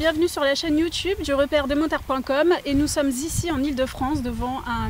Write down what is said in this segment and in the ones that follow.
bienvenue sur la chaîne YouTube du repère-des-motards.com et nous sommes ici en Ile-de-France devant un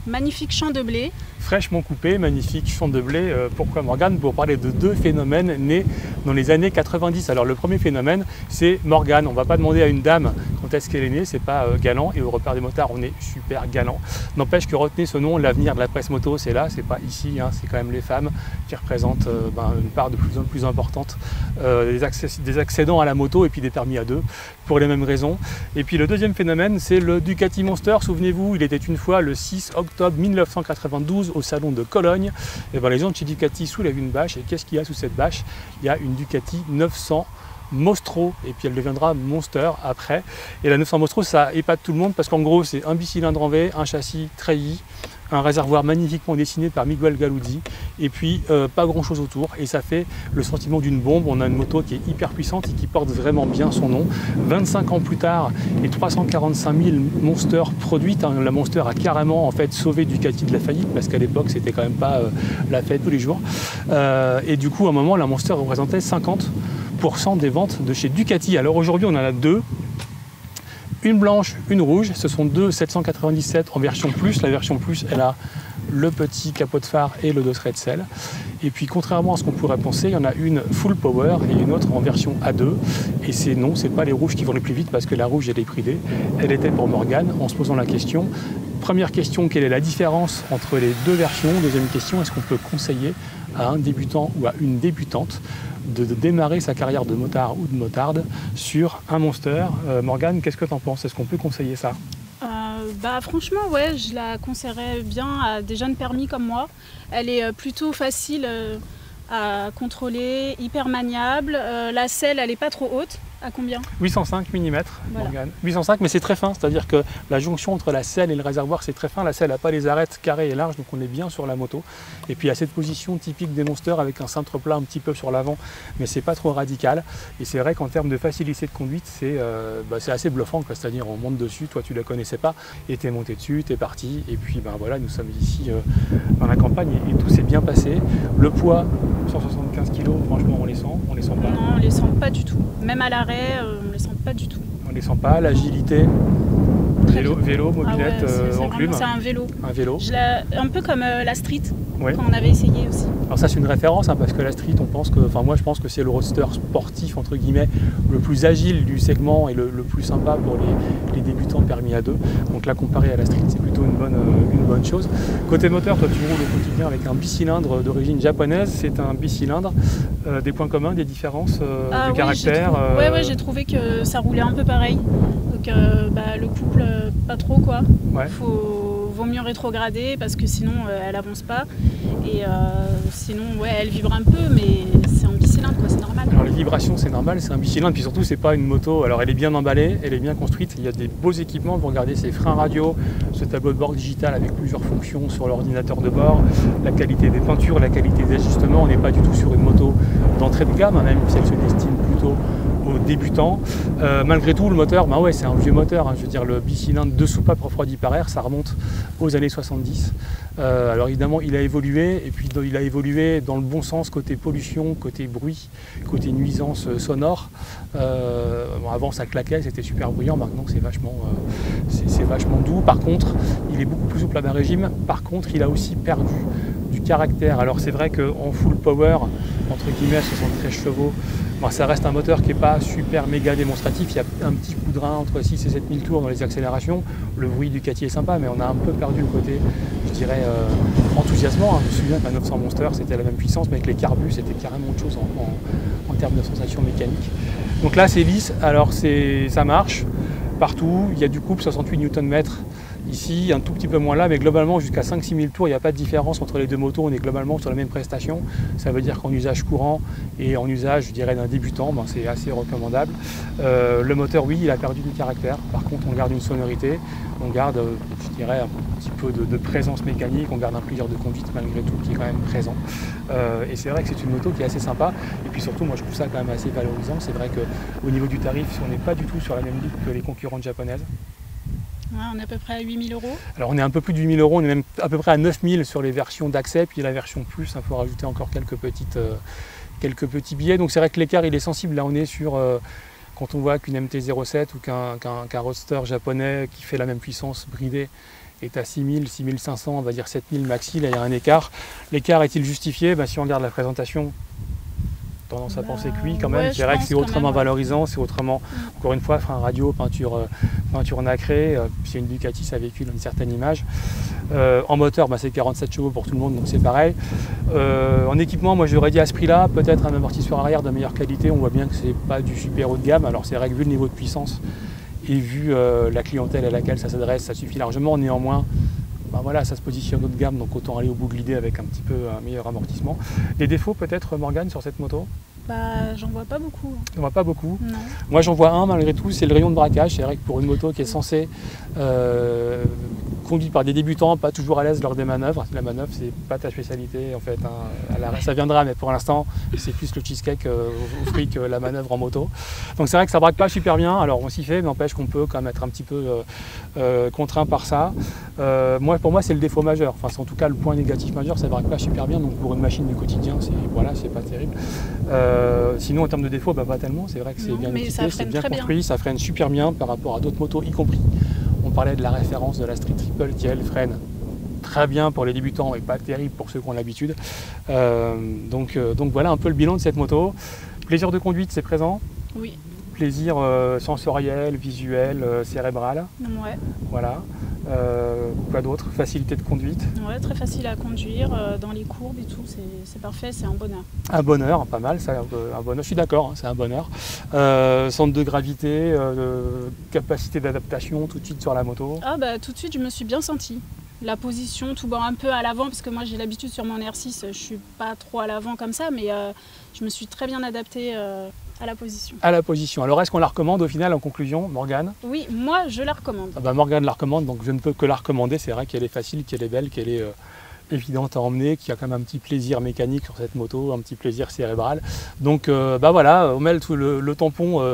magnifique champ de blé. Fraîchement coupé, magnifique champ de blé. Pourquoi Morgane? Pour parler de deux phénomènes nés dans les années 90. Alors le premier phénomène, c'est Morgane. On ne va pas demander à une dame quand est-ce qu'elle est née, c'est pas galant. Et au repère des motards, on est super galant. N'empêche que retenez ce nom, l'avenir de la presse moto, c'est là, c'est pas ici, hein, c'est quand même les femmes qui représentent une part de plus en plus importante des accédants à la moto et puis des permis à deux, pour les mêmes raisons. Et puis le deuxième phénomène, c'est le Ducati Monster. Souvenez-vous, il était une fois le 6 octobre 1992 au salon de Cologne. Et ben, les gens de chez Ducati soulèvent une bâche. Et qu'est-ce qu'il y a sous cette bâche? Il y a une Ducati 900 Mostro, et puis elle deviendra Monster après. Et la 900 Mostro, ça épate tout le monde parce qu'en gros, c'est un bicylindre en V, un châssis treillis, un réservoir magnifiquement dessiné par Miguel Galuzzi, et puis pas grand chose autour, et ça fait le sentiment d'une bombe. On a une moto qui est hyper puissante et qui porte vraiment bien son nom. 25 ans plus tard et 345 000 Monsters produites, hein, la Monster a carrément en fait sauvé Ducati de la faillite, parce qu'à l'époque c'était quand même pas la fête tous les jours, et du coup à un moment la Monster représentait 50% des ventes de chez Ducati. Alors aujourd'hui on en a deux, une blanche, une rouge. Ce sont deux 797 en version plus. La version plus, elle a le petit capot de phare et le dosseret de selle. Et puis contrairement à ce qu'on pourrait penser, il y en a une full power et une autre en version A2. Et c'est non, c'est pas les rouges qui vont le plus vite, parce que la rouge elle est bridée. Elle était pour Morgane, en se posant la question. Première question, quelle est la différence entre les deux versions? Deuxième question, est-ce qu'on peut conseiller à un débutant ou à une débutante de démarrer sa carrière de motard ou de motarde sur un Monster? Morgane, qu'est-ce que tu en penses? Est-ce qu'on peut conseiller ça? Franchement, ouais, je la conseillerais bien à des jeunes permis comme moi. Elle est plutôt facile à contrôler, hyper maniable. La selle, elle n'est pas trop haute. À combien? 805 mm, voilà. Morgane. 805, mais c'est très fin, c'est-à-dire que la jonction entre la selle et le réservoir, c'est très fin. La selle n'a pas les arêtes carrées et larges, donc on est bien sur la moto. Et puis il y a cette position typique des Monsters avec un cintre plat un petit peu sur l'avant, mais c'est pas trop radical. Et c'est vrai qu'en termes de facilité de conduite, c'est assez bluffant, c'est-à-dire on monte dessus, toi tu la connaissais pas, et tu es monté dessus, tu es parti, et puis voilà, nous sommes ici dans la campagne et tout s'est bien passé. Le poids, 175 kg, franchement on les sent pas. Non, on les sent pas du tout. Même à l'arrêt, on les sent pas du tout. On les sent pas. L'agilité, vélo, mobilette, enclume. C'est un vélo. Un vélo. Un peu comme la Street, ouais. Quand on avait essayé aussi. Alors ça c'est une référence, hein, parce que la Street, moi je pense que c'est le roadster sportif entre guillemets le plus agile du segment et le plus sympa pour les débutants permis à deux. Donc là, comparé à la Street, c'est plutôt une bonne chose. Côté moteur, toi tu roules au quotidien avec un bicylindre d'origine japonaise. C'est un bicylindre, des points communs, des différences de caractère. Oui, j'ai trouvé que ça roulait un peu pareil. Donc le couple, pas trop quoi. Ouais. Vaut mieux rétrograder parce que sinon elle avance pas. Et sinon, ouais, elle vibre un peu, mais c'est un bicylindre, quoi, c'est normal. Alors les vibrations, c'est normal, c'est un bicylindre, puis surtout, c'est pas une moto. Alors elle est bien emballée, elle est bien construite, il y a des beaux équipements. Vous regardez ses freins radio, ce tableau de bord digital avec plusieurs fonctions sur l'ordinateur de bord, la qualité des peintures, la qualité des ajustements. On n'est pas du tout sur une moto d'entrée de gamme, hein, même si elle se destine plutôt aux débutants. Malgré tout, le moteur, ouais, c'est un vieux moteur, hein, je veux dire, le bicylindre 2 soupapes refroidies par air, ça remonte aux années 70. Alors évidemment, il a évolué, et puis il a évolué dans le bon sens, côté pollution, côté bruit, côté nuisance sonore. Avant, ça claquait, c'était super bruyant. Maintenant, c'est vachement doux. Par contre, il est beaucoup plus souple à bas régime. Par contre, il a aussi perdu du caractère. Alors c'est vrai qu'en full power, entre guillemets, 73 chevaux, ça reste un moteur qui n'est pas super méga démonstratif. Il y a un petit coup de rein entre 6 et 7 000 tours dans les accélérations. Le bruit du Ducati est sympa, mais on a un peu perdu le côté, je dirais, enthousiasmant, hein. Je me souviens qu'un 900 Monster, c'était la même puissance, mais avec les carbus, c'était carrément autre chose en termes de sensation mécanique. Donc là, c'est lisse, alors ça marche partout. Il y a du couple 68 Nm. Ici, un tout petit peu moins là, mais globalement, jusqu'à 5-6 000 tours, il n'y a pas de différence entre les deux motos. On est globalement sur la même prestation. Ça veut dire qu'en usage courant et en usage, je dirais, d'un débutant, c'est assez recommandable. Le moteur, oui, il a perdu du caractère. Par contre, on garde une sonorité, on garde, je dirais, un petit peu de présence mécanique, on garde un plaisir de conduite malgré tout qui est quand même présent. Et c'est vrai que c'est une moto qui est assez sympa. Et puis surtout, moi, je trouve ça quand même assez valorisant. C'est vrai qu'au niveau du tarif, on n'est pas du tout sur la même ligue que les concurrentes japonaises. Ouais, on est à peu près à 8 000 €. Alors on est un peu plus de 8 000 €, on est même à peu près à 9 000 sur les versions d'accès, puis la version plus, il faut rajouter encore quelques petits billets. Donc c'est vrai que l'écart il est sensible, là on est sur Quand on voit qu'une MT-07 ou qu'un roadster japonais qui fait la même puissance bridée est à 6000, 6500, on va dire 7000 maxi, là il y a un écart. L'écart est-il justifié? Si on regarde la présentation, tendance à penser que oui quand même. Ouais, c'est vrai que c'est autrement ouais. valorisant, c'est autrement, encore une fois, frein radio, peinture nacrée, c'est une Ducati, ça véhicule une certaine image. En moteur, c'est 47 chevaux pour tout le monde, donc c'est pareil. En équipement, moi j'aurais dit à ce prix-là, peut-être un amortisseur arrière de meilleure qualité, on voit bien que c'est pas du super haut de gamme, alors c'est vrai que vu le niveau de puissance et vu la clientèle à laquelle ça s'adresse, ça suffit largement, néanmoins, voilà, ça se positionne haut de gamme, donc autant aller au bout de l'idée avec un petit peu un meilleur amortissement. Les défauts peut-être, Morgane, sur cette moto? J'en vois pas beaucoup. J'en vois pas beaucoup. Non. Moi j'en vois un malgré tout, c'est le rayon de braquage. C'est vrai que pour une moto qui est censée conduite par des débutants, pas toujours à l'aise lors des manœuvres. La manœuvre, c'est pas ta spécialité en fait. Ça viendra, mais pour l'instant, c'est plus le cheesecake au fruit que la manœuvre en moto. Donc c'est vrai que ça braque pas super bien. Alors on s'y fait, mais n'empêche qu'on peut quand même être un petit peu contraint par ça. Pour moi, c'est le défaut majeur. Enfin, c'est en tout cas le point négatif majeur, ça braque pas super bien. Donc pour une machine du quotidien, c'est pas terrible. Sinon, en termes de défauts, pas tellement. C'est vrai que c'est bien équipé, c'est bien construit, ça freine super bien par rapport à d'autres motos, y compris. On parlait de la référence de la Street Triple qui, elle, freine très bien pour les débutants et pas terrible pour ceux qui ont l'habitude. Donc voilà un peu le bilan de cette moto. Plaisir de conduite, c'est présent. Oui. Plaisir sensoriel, visuel, cérébral. Ouais. Voilà. Quoi d'autre? Facilité de conduite. Ouais, très facile à conduire dans les courbes et tout, c'est parfait, c'est un bonheur. Un bonheur, pas mal, ça, un bonheur. Je suis d'accord, c'est un bonheur. Centre de gravité, capacité d'adaptation tout de suite sur la moto. Tout de suite, je me suis bien sentie. La position, tout un peu à l'avant, parce que moi j'ai l'habitude sur mon R6, je suis pas trop à l'avant comme ça, mais je me suis très bien adaptée à la position. À la position. Alors est-ce qu'on la recommande au final en conclusion, Morgane? Oui, moi je la recommande. Morgane la recommande, donc je ne peux que la recommander. C'est vrai qu'elle est facile, qu'elle est belle, qu'elle est évidente à emmener, qu'il y a quand même un petit plaisir mécanique sur cette moto, un petit plaisir cérébral. Donc voilà, on met le tampon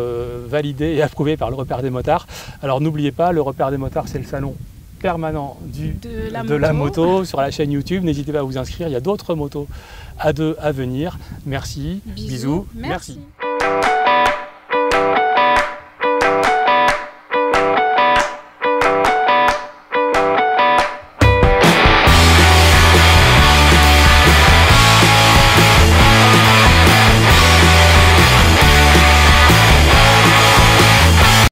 validé et approuvé par le repère des motards. Alors n'oubliez pas, le repère des motards, c'est le salon permanent de la moto sur la chaîne YouTube. N'hésitez pas à vous inscrire, il y a d'autres motos à venir. Merci, bisous, merci.